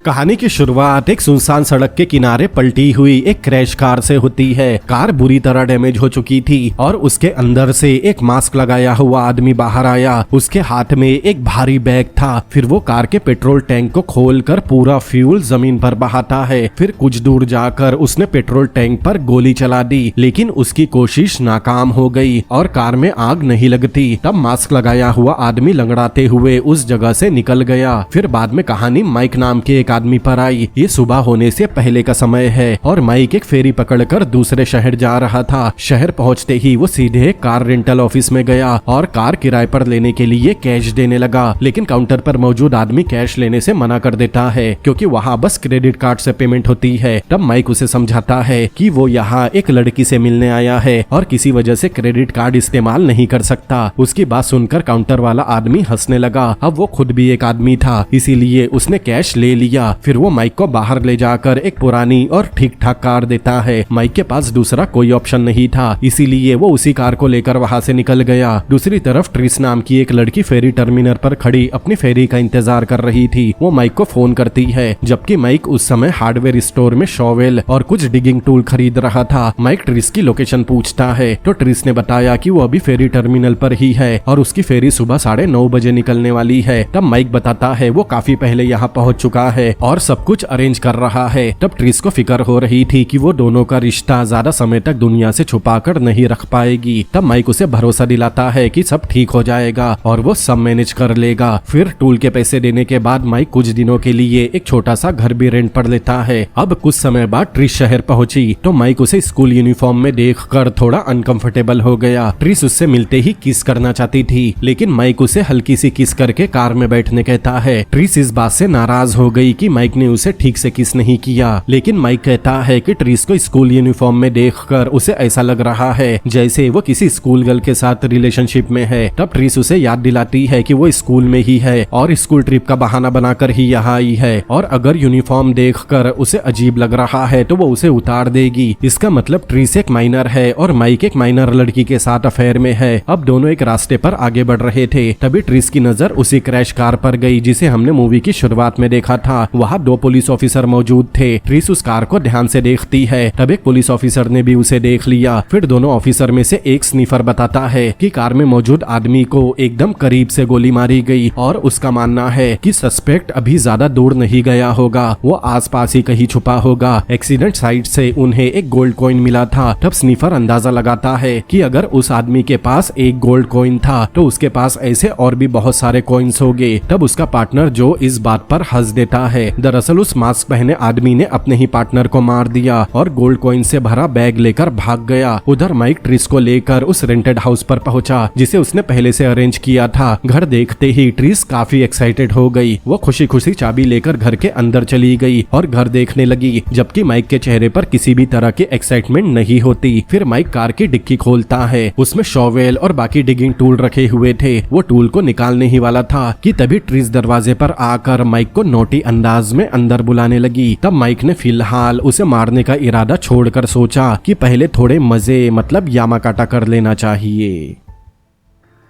कहानी की शुरुआत एक सुनसान सड़क के किनारे पलटी हुई एक क्रैश कार से होती है। कार बुरी तरह डैमेज हो चुकी थी और उसके अंदर से एक मास्क लगाया हुआ आदमी बाहर आया। उसके हाथ में एक भारी बैग था। फिर वो कार के पेट्रोल टैंक को खोलकर पूरा फ्यूल जमीन पर बहाता है। फिर कुछ दूर जाकर उसने पेट्रोल टैंक पर गोली चला दी, लेकिन उसकी कोशिश नाकाम हो गई और कार में आग नहीं लगती। तब मास्क लगाया हुआ आदमी लंगड़ाते हुए उस जगह से निकल गया। फिर बाद में कहानी माइक नाम के एक आदमी पर आई। ये सुबह होने से पहले का समय है और माइक एक फेरी पकड़कर दूसरे शहर जा रहा था। शहर पहुंचते ही वो सीधे कार रेंटल ऑफिस में गया और कार किराए पर लेने के लिए कैश देने लगा, लेकिन काउंटर पर मौजूद आदमी कैश लेने से मना कर देता है क्योंकि वहाँ बस क्रेडिट कार्ड से पेमेंट होती है। तब माइक उसे समझाता है कि वो यहाँ एक लड़की से मिलने आया है और किसी वजह से क्रेडिट कार्ड इस्तेमाल नहीं कर सकता। उसकी बात सुनकर काउंटर वाला आदमी हंसने लगा। अब वो खुद भी एक आदमी था, इसीलिए उसने कैश ले लिया। फिर वो माइक को बाहर ले जाकर एक पुरानी और ठीक ठाक कार देता है। माइक के पास दूसरा कोई ऑप्शन नहीं था, इसीलिए वो उसी कार को लेकर वहाँ से निकल गया। दूसरी तरफ ट्रिस नाम की एक लड़की फेरी टर्मिनल पर खड़ी अपनी फेरी का इंतजार कर रही थी। वो माइक को फोन करती है, जबकि माइक उस समय हार्डवेयर स्टोर में शॉवेल और कुछ डिगिंग टूल खरीद रहा था। माइक ट्रिस की लोकेशन पूछता है तो ट्रिस ने बताया कि वो अभी फेरी टर्मिनल पर ही है और उसकी फेरी सुबह 9:30 बजे निकलने वाली है। तब माइक बताता है वो काफी पहले यहाँ पहुँच चुका है और सब कुछ अरेंज कर रहा है। तब ट्रिस को फिक्र हो रही थी कि वो दोनों का रिश्ता ज्यादा समय तक दुनिया से छुपाकर नहीं रख पाएगी। तब माइक उसे भरोसा दिलाता है कि सब ठीक हो जाएगा और वो सब मैनेज कर लेगा। फिर टूल के पैसे देने के बाद माइक कुछ दिनों के लिए एक छोटा सा घर भी रेंट पर लेता है। अब कुछ समय बाद ट्रिस शहर पहुंची तो माइक उसे स्कूल यूनिफॉर्म में देखकर थोड़ा अनकंफर्टेबल हो गया। ट्रिस उससे मिलते ही किस करना चाहती थी, लेकिन माइक उसे हल्की सी किस करके कार में बैठने कहता है। ट्रिस इस बात से नाराज हो गई कि माइक ने उसे ठीक से किस नहीं किया, लेकिन माइक कहता है कि ट्रिस को स्कूल यूनिफॉर्म में देखकर उसे ऐसा लग रहा है जैसे वो किसी स्कूल गर्ल के साथ रिलेशनशिप में है। तब ट्रिस उसे याद दिलाती है कि वो स्कूल में ही है और स्कूल ट्रिप का बहाना बनाकर ही यहाँ आई है और अगर यूनिफॉर्म देखकर उसे अजीब लग रहा है तो वो उसे उतार देगी। इसका मतलब ट्रिस एक माइनर है और माइक एक माइनर लड़की के साथ अफेयर में है। अब दोनों एक रास्ते पर आगे बढ़ रहे थे, तभी ट्रिस की नजर उसी क्रैश कार पर गई जिसे हमने मूवी की शुरुआत में देखा था। वहाँ 2 पुलिस ऑफिसर मौजूद थे। ट्रिस उस कार को ध्यान से देखती है, तब एक पुलिस ऑफिसर ने भी उसे देख लिया। फिर दोनों ऑफिसर में से एक स्नीफर बताता है कि कार में मौजूद आदमी को एकदम करीब से गोली मारी गई और उसका मानना है कि सस्पेक्ट अभी ज्यादा दूर नहीं गया होगा, वो आसपास ही कहीं छुपा होगा। एक्सीडेंट साइट से उन्हें एक गोल्ड कॉइन मिला था। तब स्नीफर अंदाजा लगाता है कि अगर उस आदमी के पास एक गोल्ड कॉइन था तो उसके पास ऐसे और भी बहुत सारे कॉइन्स होंगे। तब उसका पार्टनर जो इस बात पर हंस देता है। दरअसल उस मास्क पहने आदमी ने अपने ही पार्टनर को मार दिया और गोल्ड कॉइन से भरा बैग लेकर भाग गया। उधर माइक ट्रिस को लेकर उस रेंटेड हाउस पर पहुंचा जिसे उसने पहले से अरेंज किया था। घर देखते ही ट्रिस काफी एक्साइटेड हो गई। वो खुशी खुशी चाबी लेकर घर के अंदर चली गई और घर देखने लगी, जबकि माइक के चेहरे पर किसी भी तरह की एक्साइटमेंट नहीं होती। फिर माइक कार की डिक्की खोलता है, उसमें शॉवेल और बाकी डिगिंग टूल रखे हुए थे। वो टूल को निकालने ही वाला था कि तभी ट्रिस दरवाजे पर आकर माइक को नोटी अंदाज में अंदर बुलाने लगी। तब माइक ने फिलहाल उसे मारने का इरादा छोड़कर सोचा कि पहले थोड़े मजे मतलब यामाकाटा कर लेना चाहिए।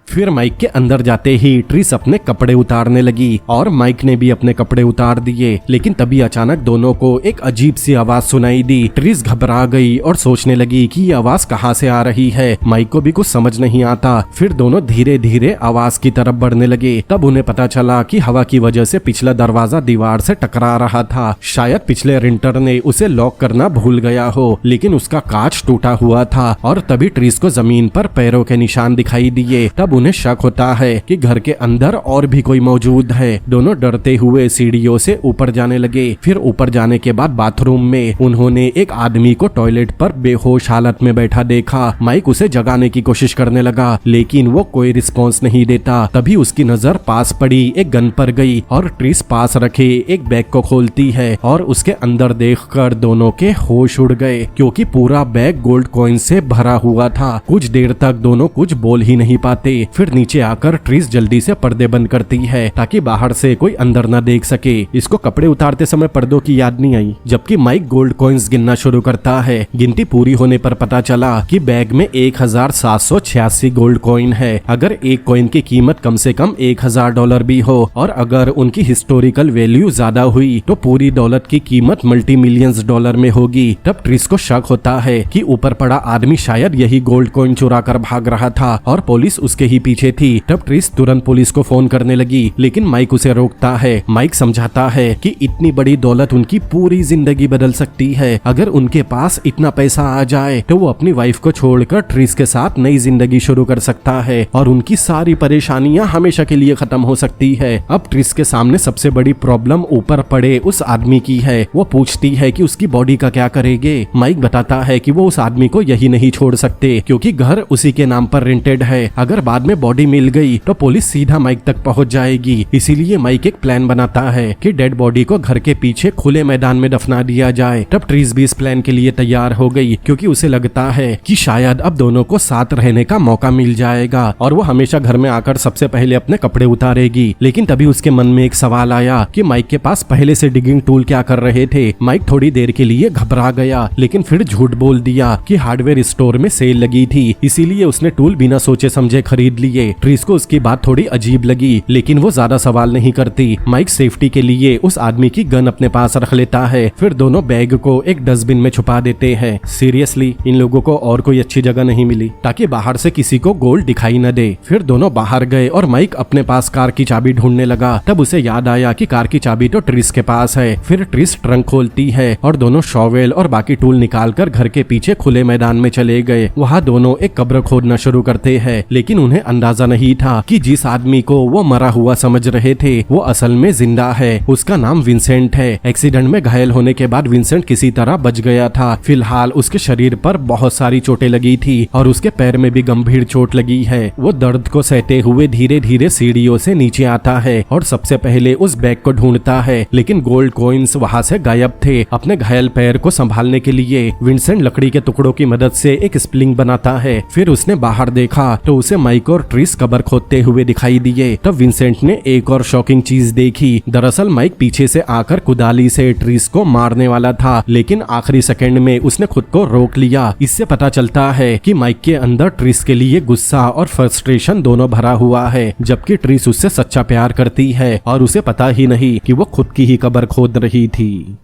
फिर माइक के अंदर जाते ही ट्रिस अपने कपड़े उतारने लगी और माइक ने भी अपने कपड़े उतार दिए, लेकिन तभी अचानक दोनों को एक अजीब सी आवाज सुनाई दी। ट्रिस घबरा गई और सोचने लगी कि ये आवाज कहाँ से आ रही है। माइक को भी कुछ समझ नहीं आता। फिर दोनों धीरे धीरे आवाज की तरफ बढ़ने लगे। तब उन्हें पता चला कि हवा की वजह से पिछला दरवाजा दीवार से टकरा रहा था। शायद पिछले रेंटर ने उसे लॉक करना भूल गया हो, लेकिन उसका कांच टूटा हुआ था और तभी ट्रिस को जमीन पर पैरों के निशान दिखाई दिए। तब उन्हें शक होता है कि घर के अंदर और भी कोई मौजूद है। दोनों डरते हुए सीढ़ियों से ऊपर जाने लगे। फिर ऊपर जाने के बाद बाथरूम में उन्होंने एक आदमी को टॉयलेट पर बेहोश हालत में बैठा देखा। माइक उसे जगाने की कोशिश करने लगा, लेकिन वो कोई रिस्पॉन्स नहीं देता। तभी उसकी नजर पास पड़ी एक गन पर गई और ट्रिस पास रखे एक बैग को खोलती है और उसके अंदर देखकर दोनों के होश उड़ गए क्योंकि पूरा बैग गोल्ड कॉइन से भरा हुआ था। कुछ देर तक दोनों कुछ बोल ही नहीं पाते। फिर नीचे आकर ट्रिस जल्दी से पर्दे बंद करती है ताकि बाहर से कोई अंदर न देख सके। इसको कपड़े उतारते समय पर्दों की याद नहीं आई। जबकि माइक गोल्ड कॉइन्स गिनना शुरू करता है। गिनती पूरी होने पर पता चला कि बैग में 1786 गोल्ड कॉइन है। अगर एक कॉइन की कीमत कम से कम $1000 भी हो और अगर उनकी हिस्टोरिकल वैल्यू ज्यादा हुई तो पूरी दौलत की कीमत मल्टी मिलियंस डॉलर में होगी। तब ट्रिस को शक होता है कि ऊपर पड़ा आदमी शायद यही गोल्ड कॉइन चुरा कर भाग रहा था और पुलिस उसके ही पीछे थी। तब ट्रिस तुरंत पुलिस को फोन करने लगी, लेकिन माइक उसे रोकता है। माइक समझाता है कि इतनी बड़ी दौलत उनकी पूरी जिंदगी बदल सकती है। अगर उनके पास इतना पैसा आ जाए तो वो अपनी वाइफ को छोड़कर ट्रिस के साथ नई जिंदगी शुरू कर सकता है और उनकी सारी परेशानियां हमेशा के लिए खत्म हो सकती है। अब ट्रिस के सामने सबसे बड़ी प्रॉब्लम ऊपर पड़े उस आदमी की है। वो पूछती है कि उसकी बॉडी का क्या करेंगे। माइक बताता है कि वो उस आदमी को यही नहीं छोड़ सकते क्योंकि घर उसी के नाम पर रेंटेड है। अगर बाद में बॉडी मिल गई तो पुलिस सीधा माइक तक पहुंच जाएगी। इसीलिए माइक एक प्लान बनाता है कि डेड बॉडी को घर के पीछे खुले मैदान में दफना दिया जाए। तब ट्रिस भी इस प्लान के लिए तैयार हो गई क्योंकि उसे लगता है कि शायद अब दोनों को साथ रहने का मौका मिल जाएगा और वो हमेशा घर में आकर सबसे पहले अपने कपड़े उतारेगी। लेकिन तभी उसके मन में एक सवाल आया कि माइक के पास पहले से डिगिंग टूल क्या कर रहे थे। माइक थोड़ी देर के लिए घबरा गया लेकिन फिर झूठ बोल दिया कि हार्डवेयर स्टोर में सेल लगी थी, इसीलिए उसने टूल बिना सोचे समझे खरीद लिए। ट्रिस को उसकी बात थोड़ी अजीब लगी लेकिन वो ज्यादा सवाल नहीं करती। माइक सेफ्टी के लिए उस आदमी की गन अपने पास रख लेता है। फिर दोनों बैग को एक डस्टबिन में छुपा देते हैं। सीरियसली इन लोगों को और कोई अच्छी जगह नहीं मिली ताकि बाहर से किसी को गोल्ड दिखाई न दे। फिर दोनों बाहर गए और माइक अपने पास कार की चाबी ढूंढने लगा। तब उसे याद आया कि कार की चाबी तो ट्रिस के पास है। फिर ट्रिस ट्रंक खोलती है और दोनों शॉवेल और बाकी टूल निकालकर घर के पीछे खुले मैदान में चले गए। वहाँ दोनों एक कब्र खोदना शुरू करते हैं लेकिन उन्हें अंदाजा नहीं था कि जिस आदमी को वो मरा हुआ समझ रहे थे वो असल में जिंदा है। उसका नाम विंसेंट है। एक्सीडेंट में घायल होने के बाद विंसेंट किसी तरह बच गया था। फिलहाल उसके शरीर पर बहुत सारी चोटें लगी थी और उसके पैर में भी गंभीर चोट लगी है। वो दर्द को सहते हुए धीरे धीरे सीढ़ियों से नीचे आता है और सबसे पहले उस बैग को ढूंढता है लेकिन गोल्ड कॉइन्स वहाँ से गायब थे। अपने घायल पैर को संभालने के लिए विंसेंट लकड़ी के टुकड़ों की मदद से एक स्प्लिंग बनाता है। फिर उसने बाहर देखा तो उसे माइक और ट्रिस कब्र खोदते हुए दिखाई दिए। तब विंसेंट ने एक और शॉकिंग चीज देखी। दरअसल माइक पीछे से आकर कुदाली से ट्रिस को मारने वाला था लेकिन आखिरी सेकंड में उसने खुद को रोक लिया। इससे पता चलता है कि माइक के अंदर ट्रिस के लिए गुस्सा और फ्रस्ट्रेशन दोनों भरा हुआ है, जबकि ट्रिस उससे सच्चा प्यार करती है और उसे पता ही नहीं कि वो खुद की ही कब्र खोद रही थी।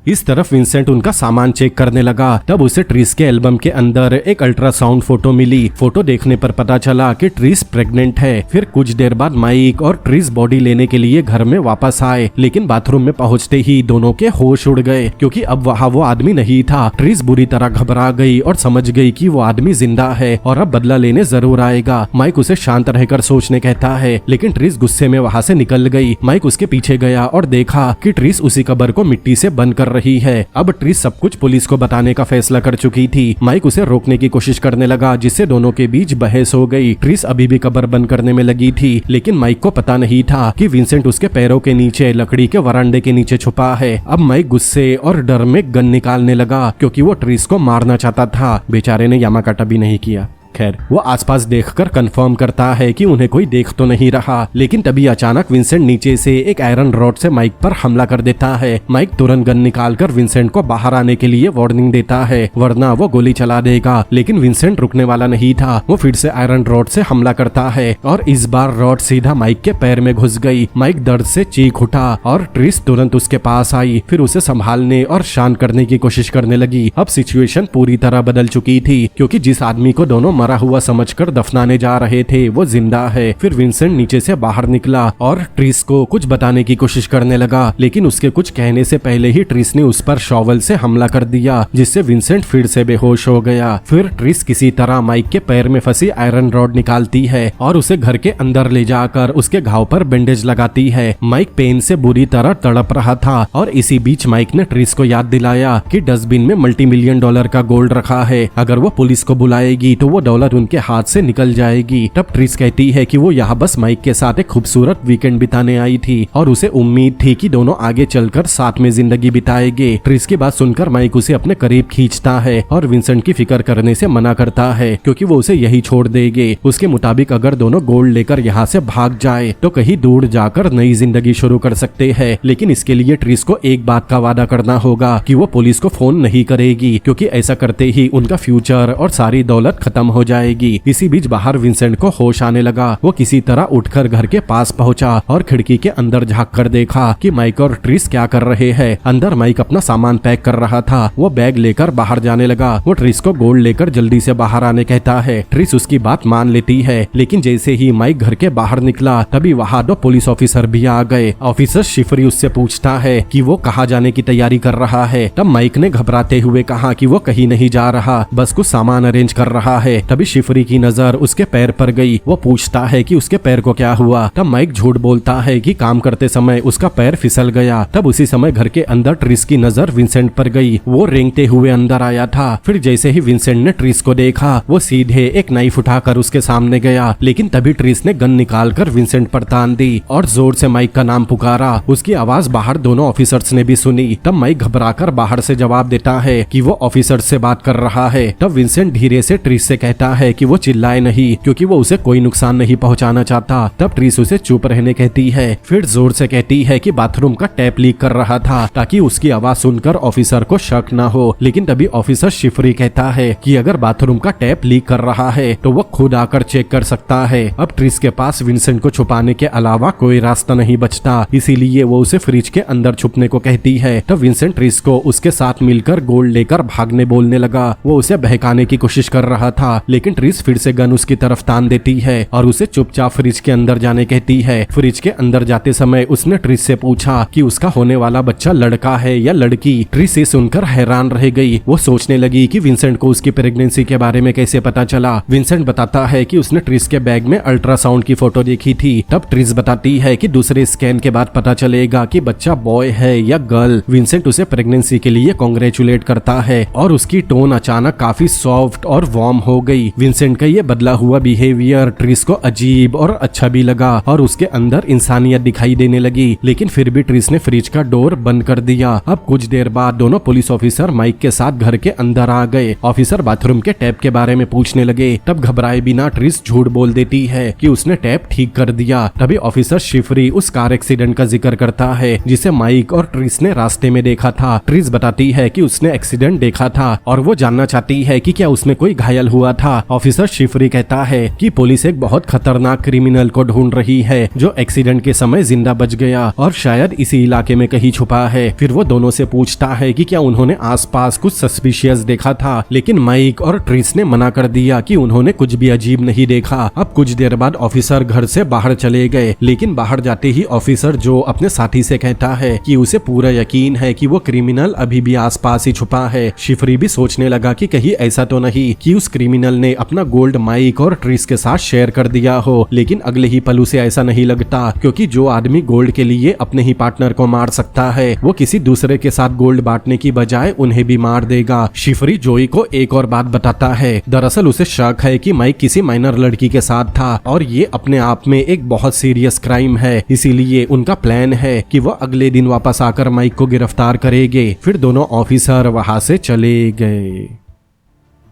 इस तरफ विंसेंट उनका सामान चेक करने लगा। तब उसे ट्रिस के एल्बम के अंदर एक अल्ट्रासाउंड फोटो मिली। फोटो देखने पर पता चला कि ट्रिस प्रेग्नेंट है। फिर कुछ देर बाद माइक और ट्रिस बॉडी लेने के लिए घर में वापस आए लेकिन बाथरूम में पहुंचते ही दोनों के होश उड़ गए क्योंकि अब वहाँ वो आदमी नहीं था। ट्रिस बुरी तरह घबरा गई और समझ गई कि वो आदमी जिंदा है और अब बदला लेने जरूर आएगा। माइक उसे शांत रहकर सोचने कहता है लेकिन ट्रिस गुस्से में वहाँ से निकल गई। माइक उसके पीछे गया और देखा कि ट्रिस उसी कब्र को मिट्टी से बंद कर रही है। अब ट्रिस सब कुछ पुलिस को बताने का फैसला कर चुकी थी। माइक उसे रोकने की कोशिश करने लगा जिससे दोनों के बीच बहस हो गई। ट्रिस अभी भी कब्र बंद करने में लगी थी लेकिन माइक को पता नहीं था कि विंसेंट उसके पैरों के नीचे लकड़ी के वरांडे के नीचे छुपा है। अब माइक गुस्से और डर में गन निकालने लगा क्योंकि वो ट्रिस को मारना चाहता था। बेचारे ने यामाकाटा भी नहीं किया। खैर वो आसपास देखकर कंफर्म करता है कि उन्हें कोई देख तो नहीं रहा लेकिन तभी अचानक विंसेंट नीचे से एक आयरन रॉड से माइक पर हमला कर देता है। माइक तुरंत गन निकालकर विंसेंट को बाहर आने के लिए वार्निंग देता है वरना वो गोली चला देगा लेकिन विंसेंट रुकने वाला नहीं था। वो फिर से आयरन रॉड से हमला करता है और इस बार रॉड सीधा माइक के पैर में घुस गई। माइक दर्द से चीख उठा और ट्रिस तुरंत उसके पास आई। फिर उसे संभालने और शांत करने की कोशिश करने लगी। अब सिचुएशन पूरी तरह बदल चुकी थी क्योंकि जिस आदमी को दोनों मरा हुआ समझकर दफनाने जा रहे थे वो जिंदा है। फिर विंसेंट नीचे से बाहर निकला और ट्रिस को कुछ बताने की कोशिश करने लगा लेकिन उसके कुछ कहने से पहले ही ट्रिस ने उस पर शॉवल से हमला कर दिया जिससे विंसेंट फिर से बेहोश हो गया। फिर ट्रिस किसी तरह माइक के पैर में फंसी आयरन रॉड निकालती है और उसे घर के अंदर ले जाकर उसके घाव पर बैंडेज लगाती है। माइक पेन से बुरी तरह तड़प रहा था और इसी बीच माइक ने ट्रिस को याद दिलाया कि डस्टबिन में $multi-million का गोल्ड रखा है। अगर वो पुलिस को बुलाएगी तो वो $100 उनके हाथ से निकल जाएगी। तब ट्रिस कहती है कि वो यहाँ बस माइक के साथ एक खूबसूरत वीकेंड बिताने आई थी और उसे उम्मीद थी कि दोनों आगे चलकर साथ में जिंदगी बिताएंगे। ट्रिस की बात सुनकर माइक उसे अपने करीब खींचता है और विंसेंट की फिक्र करने से मना करता है क्योंकि वो उसे यही छोड़ देंगे। उसके मुताबिक अगर दोनों गोल्ड लेकर यहाँ से भाग जाए तो कहीं दूर जाकर नई जिंदगी शुरू कर सकते हैं, लेकिन इसके लिए ट्रिस को एक बात का वादा करना होगा कि वो पुलिस को फोन नहीं करेगी क्योंकि ऐसा करते ही उनका फ्यूचर और सारी दौलत खत्म हो जाएगी। इसी बीच बाहर विंसेंट को होश आने लगा। वो किसी तरह उठकर घर के पास पहुंचा और खिड़की के अंदर झांक कर देखा कि माइक और ट्रिस क्या कर रहे हैं। अंदर माइक अपना सामान पैक कर रहा था। वो बैग लेकर बाहर जाने लगा। वो ट्रिस को गोल्ड लेकर जल्दी से बाहर आने कहता है। ट्रिस उसकी बात मान लेती है, लेकिन जैसे ही माइक घर के बाहर निकला तभी वहाँ 2 पुलिस ऑफिसर भी आ गए। ऑफिसर शिफरी उससे पूछता है कि वो कहाँ जाने की तैयारी कर रहा है। तब माइक ने घबराते हुए कहा कि वो कहीं नहीं जा रहा, बस कुछ सामान अरेंज कर रहा है। तभी शिफरी की नजर उसके पैर पर गई। वो पूछता है कि उसके पैर को क्या हुआ। तब माइक झूठ बोलता है कि काम करते समय उसका पैर फिसल गया। तब उसी समय घर के अंदर ट्रिस की नजर विंसेंट पर गई। वो रेंगते हुए अंदर आया था। फिर जैसे ही विंसेंट ने ट्रिस को देखा वो सीधे एक नाइफ उठाकर उसके सामने गया, लेकिन तभी ट्रिस ने गन निकालकर विंसेंट पर तान दी और जोर से माइक का नाम पुकारा। उसकी आवाज बाहर दोनों ऑफिसर्स ने भी सुनी। तब माइक घबराकर बाहर से जवाब देता है कि वो ऑफिसर से बात कर रहा है। तब विंसेंट धीरे से ट्रिस से कहता है कि वो चिल्लाए नहीं क्योंकि वो उसे कोई नुकसान नहीं पहुंचाना चाहता। तब ट्रिस उसे चुप रहने कहती है। फिर जोर से कहती है कि बाथरूम का टैप लीक कर रहा था ताकि उसकी आवाज सुनकर ऑफिसर को शक न हो। लेकिन तभी ऑफिसर शिफरी कहता है कि अगर बाथरूम का टैप लीक कर रहा है तो वो खुद आकर चेक कर सकता है। अब ट्रिस के पास विंसेंट को छुपाने के अलावा कोई रास्ता नहीं बचता, इसीलिए वो उसे फ्रिज के अंदर छुपने को कहती है। तब विंसेंट ट्रिस को उसके साथ मिलकर गोल्ड लेकर भागने बोलने लगा। वो उसे बहकाने की कोशिश कर रहा था, लेकिन ट्रिस फिर से गन उसकी तरफ तान देती है और उसे चुपचाप फ्रिज के अंदर जाने कहती है। फ्रिज के अंदर जाते समय उसने ट्रिस से पूछा कि उसका होने वाला बच्चा लड़का है या लड़की। ट्रिस ये सुनकर हैरान रह गई। वो सोचने लगी कि विंसेंट को उसकी प्रेगनेंसी के बारे में कैसे पता चला। विंसेंट बताता है कि उसने ट्रिस के बैग में अल्ट्रासाउंड की फोटो देखी थी। तब ट्रिस बताती है कि दूसरे स्कैन के बाद पता चलेगा कि बच्चा बॉय है या गर्ल। विंसेंट उसे प्रेगनेंसी के लिए कांग्रेचुलेट करता है और उसकी टोन अचानक काफी सॉफ्ट और वार्म हो गई। विंसेंट का ये बदला हुआ बिहेवियर ट्रिस को अजीब और अच्छा भी लगा और उसके अंदर इंसानियत दिखाई देने लगी। लेकिन फिर भी ट्रिस ने फ्रिज का डोर बंद कर दिया। अब कुछ देर बाद दोनों पुलिस ऑफिसर माइक के साथ घर के अंदर आ गए। ऑफिसर बाथरूम के टैप के बारे में पूछने लगे। तब घबराए बिना ट्रिस झूठ बोल देती है कि उसने टैप ठीक कर दिया। तभी ऑफिसर शिफरी उस कार एक्सीडेंट का जिक्र करता है जिसे माइक और ट्रिस ने रास्ते में देखा था। ट्रिस बताती है कि उसने एक्सीडेंट देखा था और वो जानना चाहती है कि क्या उसमें कोई घायल हुआ था। ऑफिसर शिफरी कहता है कि पुलिस एक बहुत खतरनाक क्रिमिनल को ढूंढ रही है जो एक्सीडेंट के समय जिंदा बच गया और शायद इसी इलाके में कहीं छुपा है। फिर वो दोनों से पूछता है कि क्या उन्होंने आसपास कुछ सस्पिशियस देखा था, लेकिन माइक और ट्रिस ने मना कर दिया कि उन्होंने कुछ भी अजीब नहीं देखा। अब कुछ देर बाद ऑफिसर घर से बाहर चले गए, लेकिन बाहर जाते ही ऑफिसर जो अपने साथी से कहता है कि उसे पूरा यकीन है कि वो क्रिमिनल अभी भी आसपास ही छुपा है। शिफरी भी सोचने लगा कि कहीं ऐसा तो नहीं कि उस क्रिमिनल ने अपना गोल्ड माइक और ट्रिस के साथ शेयर कर दिया हो, लेकिन अगले ही पल उसे ऐसा नहीं लगता क्योंकि जो आदमी गोल्ड के लिए अपने ही पार्टनर को मार सकता है वो किसी दूसरे के साथ गोल्ड बांटने की बजाय उन्हें भी मार देगा। शिफरी जोई को एक और बात बताता है। दरअसल उसे शक है कि माइक किसी माइनर लड़की के साथ था और ये अपने आप में एक बहुत सीरियस क्राइम है, इसीलिए उनका प्लान है कि वो अगले दिन वापस आकर माइक को गिरफ्तार करेंगे। फिर दोनों ऑफिसर वहां से चले गए।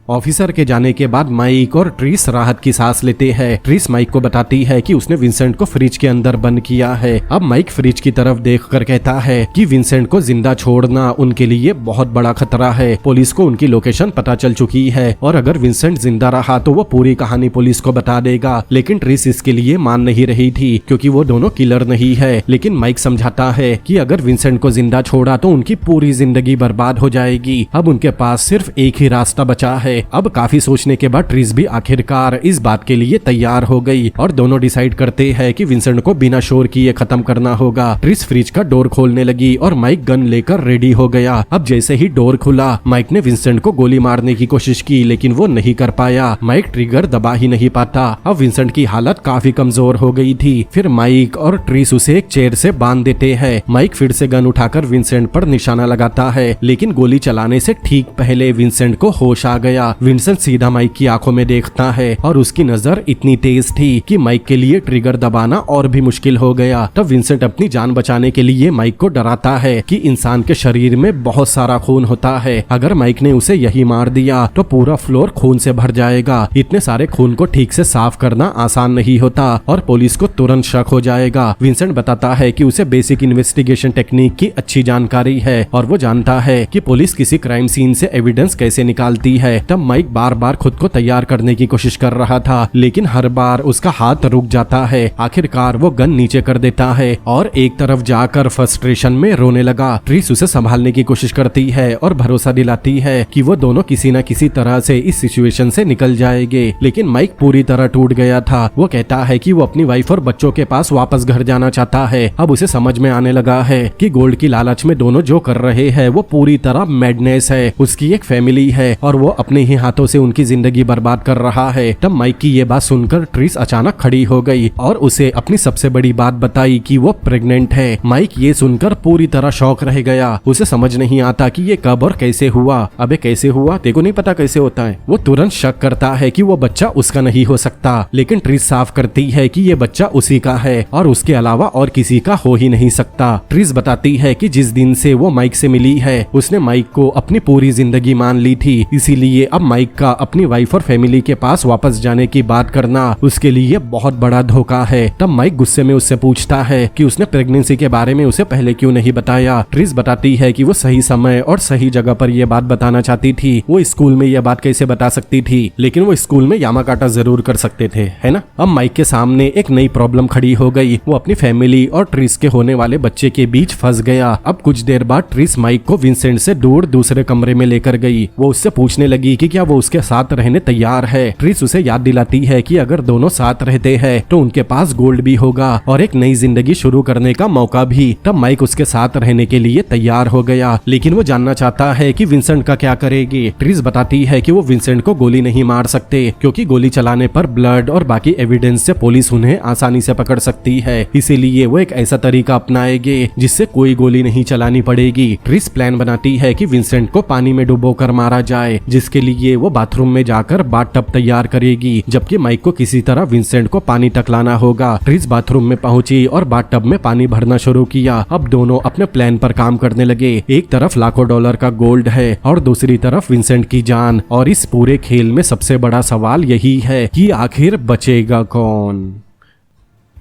ऑफिसर के जाने के बाद माइक और ट्रिस राहत की सांस लेते हैं। ट्रिस माइक को बताती है कि उसने विंसेंट को फ्रिज के अंदर बंद किया है। अब माइक फ्रिज की तरफ देखकर कहता है कि विंसेंट को जिंदा छोड़ना उनके लिए बहुत बड़ा खतरा है। पुलिस को उनकी लोकेशन पता चल चुकी है और अगर विंसेंट जिंदा रहा तो वो पूरी कहानी पुलिस को बता देगा। लेकिन ट्रिस इसके लिए मान नहीं रही थी क्योंकि वो दोनों किलर नहीं है। लेकिन माइक समझाता है कि अगर विंसेंट को जिंदा छोड़ा तो उनकी पूरी जिंदगी बर्बाद हो जाएगी। अब उनके पास सिर्फ एक ही रास्ता बचा है। अब काफी सोचने के बाद ट्रिस भी आखिरकार इस बात के लिए तैयार हो गई और दोनों डिसाइड करते हैं कि विंसेंट को बिना शोर किए खत्म करना होगा। ट्रिस फ्रिज का डोर खोलने लगी और माइक गन लेकर रेडी हो गया। अब जैसे ही डोर खुला माइक ने विंसेंट को गोली मारने की कोशिश की, लेकिन वो नहीं कर पाया। माइक ट्रिगर दबा ही नहीं पाता। अब विंसेंट की हालत काफी कमजोर हो गई थी। फिर माइक और ट्रिस उसे एक चेयर से बांध देते हैं। माइक फिर से गन उठाकर विंसेंट पर निशाना लगाता है, लेकिन गोली चलाने से ठीक पहले विंसेंट को होश आ गया गया। विंसेंट सीधा माइक की आंखों में देखता है और उसकी नजर इतनी तेज थी कि माइक के लिए ट्रिगर दबाना और भी मुश्किल हो गया। तब विंसेंट अपनी जान बचाने के लिए माइक को डराता है कि इंसान के शरीर में बहुत सारा खून होता है, अगर माइक ने उसे यही मार दिया तो पूरा फ्लोर खून से भर जाएगा। इतने सारे खून को ठीक से साफ करना आसान नहीं होता और पुलिस को तुरंत शक हो जाएगा। विंसेंट बताता है कि उसे बेसिक इन्वेस्टिगेशन टेक्निक की अच्छी जानकारी है और वो जानता है कि पुलिस किसी क्राइम सीन से एविडेंस कैसे निकालती है। तब माइक बार बार खुद को तैयार करने की कोशिश कर रहा था, लेकिन हर बार उसका हाथ रुक जाता है। आखिरकार वो गन नीचे कर देता है और एक तरफ जाकर फ्रस्ट्रेशन में रोने लगा। ट्रिस उसे संभालने की कोशिश करती है और भरोसा दिलाती है कि वो दोनों किसी न किसी तरह से इस सिचुएशन से निकल जाएंगे, लेकिन माइक पूरी तरह टूट गया था। वो कहता है कि वो अपनी वाइफ और बच्चों के पास वापस घर जाना चाहता है। अब उसे समझ में आने लगा है कि गोल्ड की लालच में दोनों जो कर रहे हैं वो पूरी तरह मैडनेस है। उसकी एक फैमिली है और वो अपने ही हाथों से उनकी जिंदगी बर्बाद कर रहा है। तब माइक की ये बात सुनकर ट्रिस अचानक खड़ी हो गई और उसे अपनी सबसे बड़ी बात बताई कि वो प्रेग्नेंट है। माइक ये सुनकर पूरी तरह शॉक रह गया। उसे समझ नहीं आता कि ये कब और कैसे हुआ। अबे कैसे हुआ? तेको नहीं पता कैसे होता है? वो तुरंत शक करता है कि वो बच्चा उसका नहीं हो सकता, लेकिन ट्रिस साफ करती है कि ये बच्चा उसी का है और उसके अलावा और किसी का हो ही नहीं सकता। ट्रिस बताती है कि जिस दिन से वो माइक से मिली है उसने माइक को अपनी पूरी जिंदगी मान ली थी, इसीलिए अब माइक का अपनी वाइफ और फैमिली के पास वापस जाने की बात करना उसके लिए बहुत बड़ा धोखा है। तब माइक गुस्से में उससे पूछता है कि उसने प्रेगनेंसी के बारे में उसे पहले क्यों नहीं बताया। ट्रिस बताती है कि वो सही समय और सही जगह पर यह बात बताना चाहती थी। वो स्कूल में यह बात कैसे बता सकती थी, लेकिन वो स्कूल में यामाकाटा जरूर कर सकते थे, है ना। अब माइक के सामने एक नई प्रॉब्लम खड़ी हो गई। वो अपनी फैमिली और ट्रिस के होने वाले बच्चे के बीच फंस गया। अब कुछ देर बाद ट्रिस माइक को विंसेंट से दूर दूसरे कमरे में लेकर गई। वो उससे पूछने लगी कि क्या वो उसके साथ रहने तैयार है। ट्रिस उसे याद दिलाती है कि अगर दोनों साथ रहते हैं तो उनके पास गोल्ड भी होगा और एक नई जिंदगी शुरू करने का मौका भी। तब माइक उसके साथ रहने के लिए तैयार हो गया, लेकिन वो जानना चाहता है कि विंसेंट का क्या करेगी। ट्रिस बताती है कि वो विंसेंट को गोली नहीं मार सकते क्योंकि गोली चलाने पर ब्लड और बाकी एविडेंस से पुलिस उन्हें आसानी से पकड़ सकती है, इसीलिए वो एक ऐसा तरीका अपनाएंगे जिससे कोई गोली नहीं चलानी पड़ेगी। ट्रिस प्लान बनाती है कि विंसेंट को पानी में डुबोकर मारा जाए, जिसके लिए वो बाथरूम में जाकर बाथटब तैयार करेगी, जबकि माइक को किसी तरह विंसेंट को पानी तक लाना होगा। ट्रिस बाथरूम में पहुंची और बाथटब में पानी भरना शुरू किया। अब दोनों अपने प्लान पर काम करने लगे। एक तरफ लाखों डॉलर का गोल्ड है और दूसरी तरफ विंसेंट की जान। और इस पूरे खेल में सबसे बड़ा सवाल यही है कि आखिर बचेगा कौन।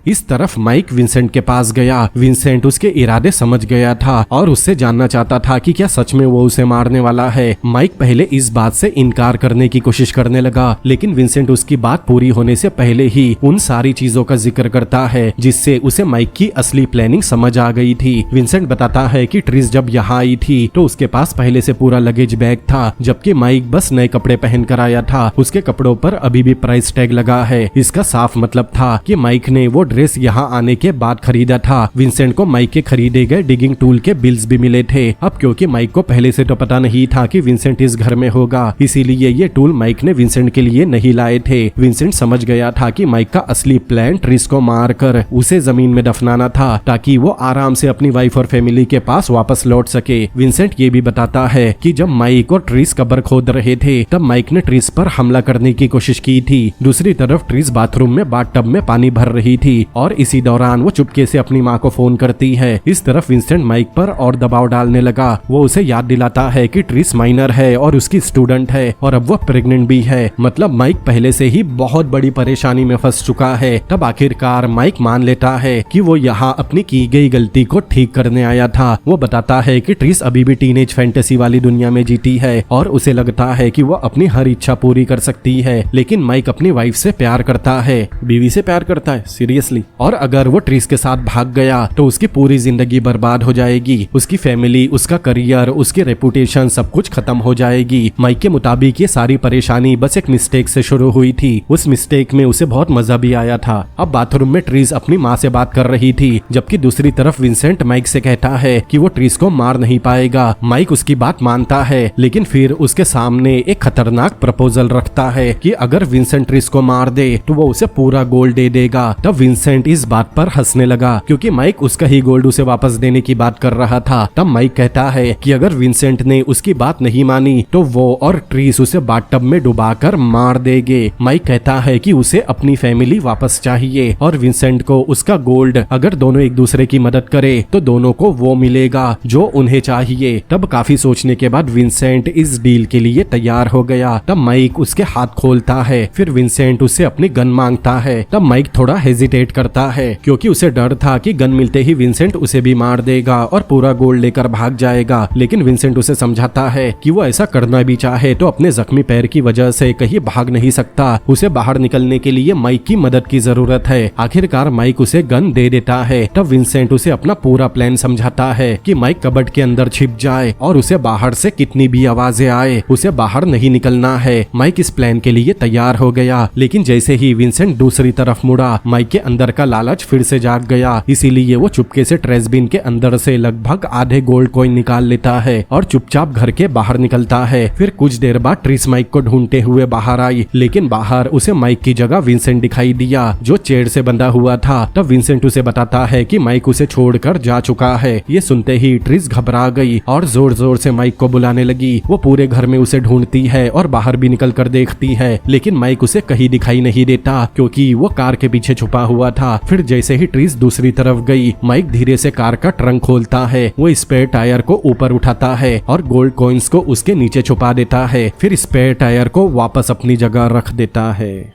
इस तरफ माइक विंसेंट के पास गया। विंसेंट उसके इरादे समझ गया था और उससे जानना चाहता था कि क्या सच में वो उसे मारने वाला है। माइक पहले इस बात से इनकार करने की कोशिश करने लगा, लेकिन विंसेंट उसकी बात पूरी होने से पहले ही उन सारी चीजों का जिक्र करता है जिससे उसे माइक की असली प्लानिंग समझ आ गई थी। विंसेंट बताता है कि ट्रिस जब यहाँ आई थी तो उसके पास पहले से पूरा लगेज बैग था, जबकि माइक बस नए कपड़े पहन कर आया था। उसके कपड़ों पर अभी भी प्राइस टैग लगा है। इसका साफ मतलब था कि माइक ने वो ड्रेस यहाँ आने के बाद खरीदा था। विंसेंट को माइक के खरीदे गए डिगिंग टूल के बिल्स भी मिले थे। अब क्योंकि माइक को पहले से तो पता नहीं था कि विंसेंट इस घर में होगा, इसीलिए ये टूल माइक ने विंसेंट के लिए नहीं लाए थे। विंसेंट समझ गया था कि माइक का असली प्लान ट्रिस को मारकर उसे जमीन में दफनाना था, ताकि वो आराम से अपनी वाइफ और फैमिली के पास वापस लौट सके। विंसेंट ये भी बताता है कि जब माइक और ट्रिस कब्र खोद रहे थे तब माइक ने ट्रिस पर हमला करने की कोशिश की थी। दूसरी तरफ ट्रिस बाथरूम में बाथटब में पानी भर रही थी और इसी दौरान वो चुपके से अपनी माँ को फोन करती है। इस तरफ विंसेंट माइक पर और दबाव डालने लगा। वो उसे याद दिलाता है कि ट्रिस माइनर है और उसकी स्टूडेंट है और अब वो प्रेग्नेंट भी है, मतलब माइक पहले से ही बहुत बड़ी परेशानी में फंस चुका है। तब आखिरकार माइक मान लेता है कि वो यहाँ अपनी की गई गलती को ठीक करने आया था। वो बताता है कि ट्रिस अभी भी टीनेज फैंटेसी वाली दुनिया में जीती है और उसे लगता है कि वो अपनी हर इच्छा पूरी कर सकती है, लेकिन माइक अपनी वाइफ से प्यार करता है, बीवी से प्यार करता है सीरियसली। और अगर वो ट्रिस के साथ भाग गया तो उसकी पूरी जिंदगी बर्बाद हो जाएगी। उसकी फैमिली, उसका करियर, उसकी रेपुटेशन सब कुछ खत्म हो जाएगी। माइक के मुताबिक ये सारी परेशानी बस एक मिस्टेक से शुरू हुई थी। उस मिस्टेक में उसे बहुत मजा भी आया था। अब बाथरूम में ट्रिस अपनी माँ से बात कर रही थी, जबकि दूसरी तरफ विंसेंट माइक से कहता है कि वो ट्रिस को मार नहीं पाएगा। माइक उसकी बात मानता है, लेकिन फिर उसके सामने एक खतरनाक प्रपोजल रखता है कि अगर विंसेंट ट्रिस को मार दे तो वो उसे पूरा गोल्ड दे देगा। तब विंसेंट विंसेंट इस बात पर हंसने लगा क्योंकि माइक उसका ही गोल्ड उसे वापस देने की बात कर रहा था। तब माइक कहता है कि अगर विंसेंट ने उसकी बात नहीं मानी तो वो और ट्रीस उसे बाथटब में डुबाकर मार देंगे। माइक कहता है कि उसे अपनी फैमिली वापस चाहिए और विंसेंट को उसका गोल्ड। अगर दोनों एक दूसरे की मदद करे तो दोनों को वो मिलेगा जो उन्हें चाहिए। तब काफी सोचने के बाद विंसेंट इस डील के लिए तैयार हो गया। तब माइक उसके हाथ खोलता है, फिर विंसेंट उससे अपनी गन मांगता है। तब माइक थोड़ा हेजिटेट करता है क्योंकि उसे डर था कि गन मिलते ही विंसेंट उसे भी मार देगा और पूरा गोल्ड लेकर भाग जाएगा। लेकिन विंसेंट उसे समझाता है कि वो ऐसा करना भी चाहे तो अपने जख्मी पैर की वजह से कहीं भाग नहीं सकता। उसे बाहर निकलने के लिए माइक की मदद की जरूरत है। आखिरकार माइक उसे गन दे देता है। तब विंसेंट उसे अपना पूरा प्लान समझाता है कि माइक कबर्ड के अंदर छिप जाए और उसे बाहर से कितनी भी आवाजें आए उसे बाहर नहीं निकलना है। माइक इस प्लान के लिए तैयार हो गया, लेकिन जैसे ही विंसेंट दूसरी तरफ मुड़ा, माइक के अंदर का लालच फिर से जाग गया। इसीलिए वो चुपके से ट्रेश बिन के अंदर से लगभग आधे गोल्ड कॉइन निकाल लेता है और चुपचाप घर के बाहर निकलता है। फिर कुछ देर बाद ट्रिस माइक को ढूंढते हुए बाहर आई, लेकिन बाहर उसे माइक की जगह विंसेंट दिखाई दिया जो चेयर से बंधा हुआ था। तब विंसेंट उसे बताता है कि माइक उसे छोड़कर जा चुका है। ये सुनते ही ट्रिस घबरा गई और जोर जोर से माइक को बुलाने लगी। वो पूरे घर में उसे ढूंढती है और बाहर भी निकल कर देखती है, लेकिन माइक उसे कहीं दिखाई नहीं देता क्योंकि वो कार के पीछे छुपा हुआ था। फिर जैसे ही ट्रिस दूसरी तरफ गई, माइक धीरे से कार का ट्रंक खोलता है। वो स्पेयर टायर को ऊपर उठाता है और गोल्ड कॉइन्स को उसके नीचे छुपा देता है। फिर स्पेयर टायर को वापस अपनी जगह रख देता है।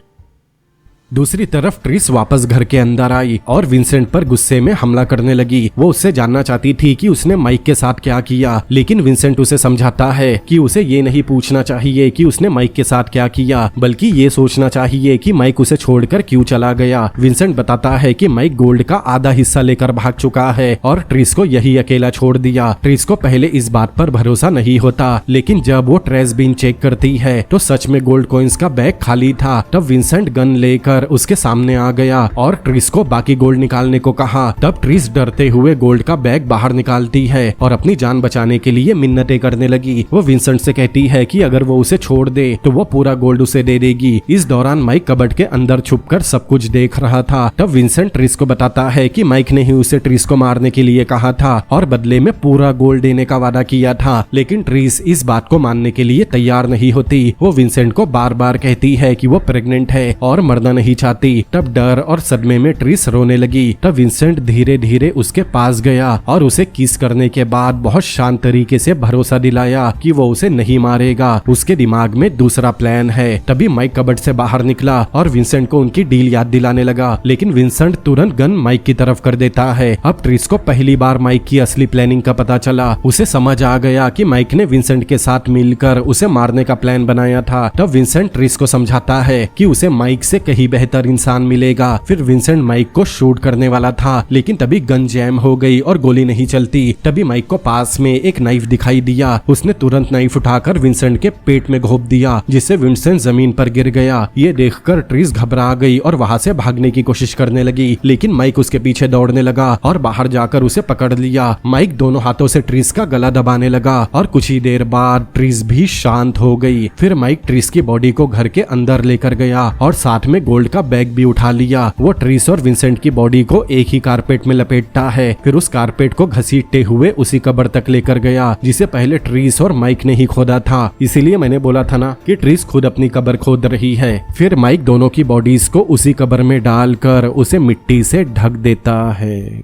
दूसरी तरफ ट्रिस वापस घर के अंदर आई और विंसेंट पर गुस्से में हमला करने लगी। वो उससे जानना चाहती थी कि उसने माइक के साथ क्या किया, लेकिन विंसेंट उसे समझाता है कि उसे ये नहीं पूछना चाहिए कि उसने माइक के साथ क्या किया, बल्कि ये सोचना चाहिए कि माइक उसे छोड़कर क्यों चला गया। विंसेंट बताता है कि माइक गोल्ड का आधा हिस्सा लेकर भाग चुका है और ट्रिस को यही अकेला छोड़ दिया। ट्रिस को पहले इस बात पर भरोसा नहीं होता, लेकिन जब वो ट्रेश बिन चेक करती है तो सच में गोल्ड कॉइन्स का बैग खाली था। तब विंसेंट गन लेकर उसके सामने आ गया और ट्रिस को बाकी गोल्ड निकालने को कहा। तब ट्रिस डरते हुए गोल्ड का बैग बाहर निकालती है और अपनी जान बचाने के लिए मिन्नतें करने लगी। वो विंसेंट से कहती है कि अगर वो उसे छोड़ दे तो वो पूरा गोल्ड उसे दे देगी। इस दौरान माइक कबर्ड के अंदर छुपकर सब कुछ देख रहा था। तब विंसेंट ट्रिस को बताता है कि माइक ने ही उसे ट्रिस को मारने के लिए कहा था और बदले में पूरा गोल्ड देने का वादा किया था, लेकिन ट्रिस इस बात को मानने के लिए तैयार नहीं होती। वो विंसेंट को बार बार कहती है कि वो प्रेग्नेंट है और मरना नहीं चाहती। तब डर और सदमे में ट्रिस रोने लगी। तब विंसेंट धीरे धीरे उसके पास गया और उसे किस करने के बाद बहुत शांत तरीके से भरोसा दिलाया कि वो उसे नहीं मारेगा। उसके दिमाग में दूसरा प्लान है। तभी माइक कबर्ड से बाहर निकला और विंसेंट को उनकी डील याद दिलाने लगा, लेकिन विंसेंट तुरंत गन माइक की तरफ कर देता है। अब ट्रिस को पहली बार माइक की असली प्लानिंग का पता चला। उसे समझ आ गया कि माइक ने विंसेंट के साथ मिलकर उसे मारने का प्लान बनाया था। तब विंसेंट ट्रिस को समझाता है कि उसे माइक से कहीं बेहतर इंसान मिलेगा। फिर विंसेंट माइक को शूट करने वाला था, लेकिन तभी गन जैम हो गई और गोली नहीं चलती। तभी माइक को पास में एक नाइफ दिखाई दिया। उसने तुरंत नाइफ उठाकर विंसेंट के पेट में घोंप दिया, जिससे विंसेंट जमीन पर गिर गया। ये देखकर ट्रिस घबरा गई और वहां से भागने की कोशिश करने लगी, लेकिन माइक उसके पीछे दौड़ने लगा और बाहर जाकर उसे पकड़ लिया। माइक दोनों हाथों से ट्रिस का गला दबाने लगा और कुछ ही देर बाद ट्रिस भी शांत हो गई। फिर माइक ट्रिस की बॉडी को घर के अंदर लेकर गया और साथ में गोल्ड का बैग भी उठा लिया। वो ट्रिस और विंसेंट की बॉडी को एक ही कारपेट में लपेटता है। फिर उस कारपेट को घसीटते हुए उसी कब्र तक लेकर गया जिसे पहले ट्रिस और माइक ने ही खोदा था। इसीलिए मैंने बोला था ना कि ट्रिस खुद अपनी कब्र खोद रही है। फिर माइक दोनों की बॉडीज को उसी कब्र में डालकर उसे मिट्टी से ढक देता है।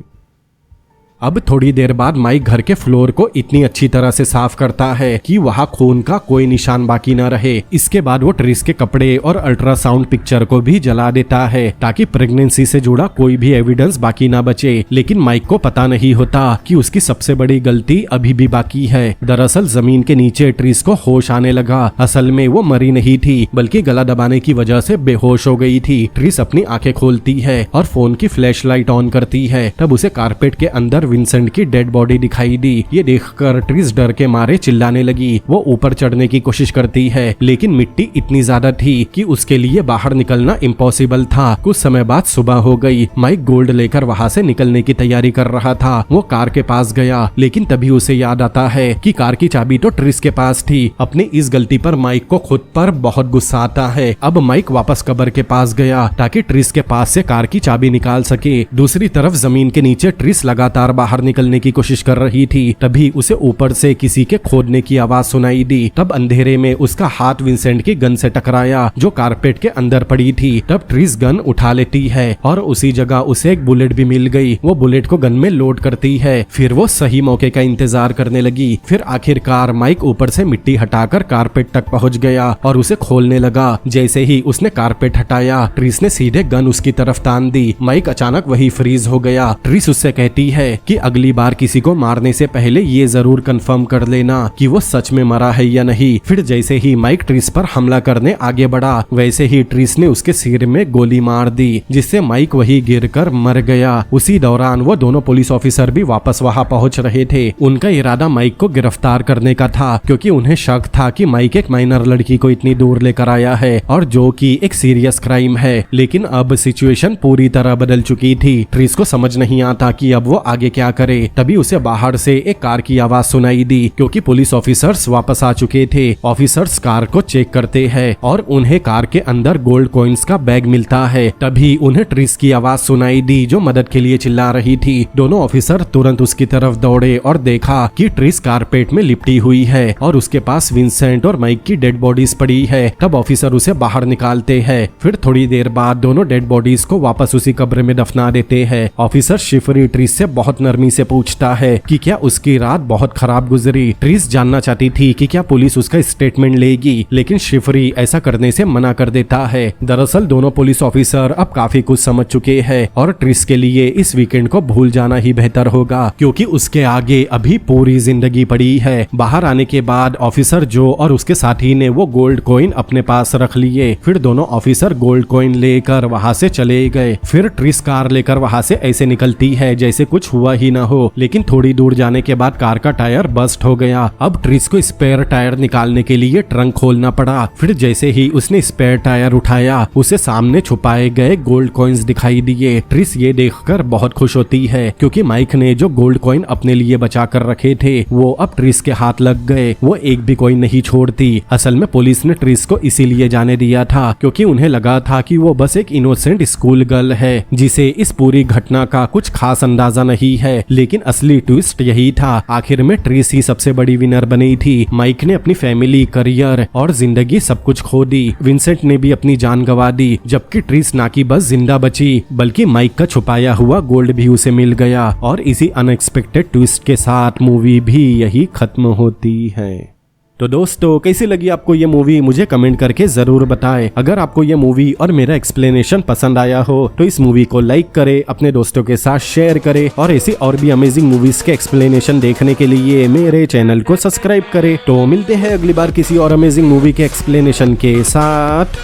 अब थोड़ी देर बाद माइक घर के फ्लोर को इतनी अच्छी तरह से साफ करता है कि वहाँ खून का कोई निशान बाकी न रहे। इसके बाद वो ट्रिस के कपड़े और अल्ट्रासाउंड पिक्चर को भी जला देता है ताकि प्रेगनेंसी से जुड़ा कोई भी एविडेंस बाकी ना बचे। लेकिन माइक को पता नहीं होता कि उसकी सबसे बड़ी गलती अभी भी बाकी है। दरअसल जमीन के नीचे ट्रिस को होश आने लगा। असल में वो मरी नहीं थी, बल्कि गला दबाने की वजह से बेहोश हो गई थी। ट्रिस अपनी आंखें खोलती है और फोन की फ्लैशलाइट ऑन करती है। तब उसे कारपेट के अंदर पर विंसेंट की डेड बॉडी दिखाई दी। ये देखकर ट्रिस डर के मारे चिल्लाने लगी। वो ऊपर चढ़ने की कोशिश करती है, लेकिन मिट्टी इतनी ज्यादा थी कि उसके लिए बाहर निकलना इम्पॉसिबल था। कुछ समय बाद सुबह हो गई। माइक गोल्ड लेकर वहाँ से निकलने की तैयारी कर रहा था। वो कार के पास गया, लेकिन तभी उसे याद आता है कि कार की चाबी तो ट्रिस के पास थी। अपनी इस गलती पर माइक को खुद पर बहुत गुस्सा आता है। अब माइक वापस कब्र के पास गया ताकि ट्रिस के पास से कार की चाबी निकाल सके। दूसरी तरफ जमीन के नीचे ट्रिस लगातार बाहर निकलने की कोशिश कर रही थी। तभी उसे ऊपर से किसी के खोदने की आवाज सुनाई दी। तब अंधेरे में उसका हाथ विंसेंट की गन से टकराया जो कारपेट के अंदर पड़ी थी। तब ट्रिस गन उठा लेती है और उसी जगह उसे एक बुलेट भी मिल गई। वो बुलेट को गन में लोड करती है। फिर वो सही मौके का इंतजार करने लगी। फिर आखिरकार माइक ऊपर से मिट्टी हटाकर कारपेट तक पहुंच गया और उसे खोलने लगा। जैसे ही उसने कारपेट हटाया, ट्रिस ने सीधे गन उसकी तरफ तान दी। माइक अचानक वही फ्रीज हो गया। ट्रिस उससे कहती है कि अगली बार किसी को मारने से पहले ये जरूर कंफर्म कर लेना कि वो सच में मरा है या नहीं। फिर जैसे ही माइक ट्रिस पर हमला करने आगे बढ़ा, वैसे ही ट्रिस ने उसके सिर में गोली मार दी, जिससे माइक वही गिरकर मर गया। उसी दौरान वो दोनों पुलिस ऑफिसर भी वापस वहां पहुंच रहे थे। उनका इरादा माइक को गिरफ्तार करने का था, क्योंकि उन्हें शक था कि माइक एक माइनर लड़की को इतनी दूर लेकर आया है और जो कि एक सीरियस क्राइम है। लेकिन अब सिचुएशन पूरी तरह बदल चुकी थी। ट्रिस को समझ नहीं आता कि अब वो आगे क्या करे। तभी उसे बाहर से एक कार की आवाज सुनाई दी, क्योंकि पुलिस ऑफिसर्स वापस आ चुके थे। ऑफिसर्स कार को चेक करते हैं और उन्हें कार के अंदर गोल्ड कॉइन्स का बैग मिलता है। तभी उन्हें ट्रिस की आवाज सुनाई दी जो मदद के लिए चिल्ला रही थी। दोनों ऑफिसर तुरंत उसकी तरफ दौड़े और देखा कि ट्रिस कारपेट में लिपटी हुई है और उसके पास विंसेंट और माइक की डेड बॉडीज पड़ी है। तब ऑफिसर उसे बाहर निकालते हैं। फिर थोड़ी देर बाद दोनों डेड बॉडीज को वापस उसी कब्र में दफना देते हैं। ऑफिसर शिफरी ट्रिस से बहुत नरमी से पूछता है कि क्या उसकी रात बहुत खराब गुजरी। ट्रिस जानना चाहती थी कि क्या पुलिस उसका स्टेटमेंट लेगी, लेकिन शिफरी ऐसा करने से मना कर देता है। दरअसल दोनों पुलिस ऑफिसर अब काफी कुछ समझ चुके हैं और ट्रिस के लिए इस वीकेंड को भूल जाना ही बेहतर होगा, क्योंकि उसके आगे अभी पूरी जिंदगी पड़ी है। बाहर आने के बाद ऑफिसर जो और उसके साथी ने वो गोल्ड कॉइन अपने पास रख लिए। फिर दोनों ऑफिसर गोल्ड कॉइन लेकर वहां से चले गए। फिर ट्रिस कार लेकर वहां से ऐसे निकलती है जैसे कुछ हुआ ही ना हो, लेकिन थोड़ी दूर जाने के बाद कार का टायर बस्ट हो गया। अब ट्रिस को स्पेयर टायर निकालने के लिए ट्रंक खोलना पड़ा। फिर जैसे ही उसने स्पेयर टायर उठाया, उसे सामने छुपाए गए गोल्ड कॉइन्स दिखाई दिए। ट्रिस ये देखकर बहुत खुश होती है, क्योंकि माइक ने जो गोल्ड कॉइन अपने लिए बचा कर रखे थे वो अब ट्रिस के हाथ लग गए। वो एक भी कॉइन नहीं छोड़ती। असल में पुलिस ने ट्रिस को इसीलिए जाने दिया था क्योंकि उन्हें लगा था कि वो बस एक इनोसेंट स्कूल गर्ल है जिसे इस पूरी घटना का कुछ खास अंदाजा नहीं है। लेकिन असली ट्विस्ट यही था। आखिर में ट्रिस ही सबसे बड़ी विनर बनी थी। माइक ने अपनी फैमिली, करियर और जिंदगी सब कुछ खो दी। विंसेंट ने भी अपनी जान गंवा दी, जबकि ट्रिस ना कि बस जिंदा बची बल्कि माइक का छुपाया हुआ गोल्ड भी उसे मिल गया। और इसी अनएक्सपेक्टेड ट्विस्ट के साथ मूवी भी यही खत्म होती है। तो दोस्तों, कैसी लगी आपको ये मूवी मुझे कमेंट करके जरूर बताएं। अगर आपको ये मूवी और मेरा एक्सप्लेनेशन पसंद आया हो तो इस मूवी को लाइक करें, अपने दोस्तों के साथ शेयर करें और ऐसी और भी अमेजिंग मूवीज के एक्सप्लेनेशन देखने के लिए मेरे चैनल को सब्सक्राइब करें। तो मिलते हैं अगली बार किसी और अमेजिंग मूवी के एक्सप्लेनेशन के साथ।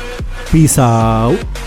Peace out.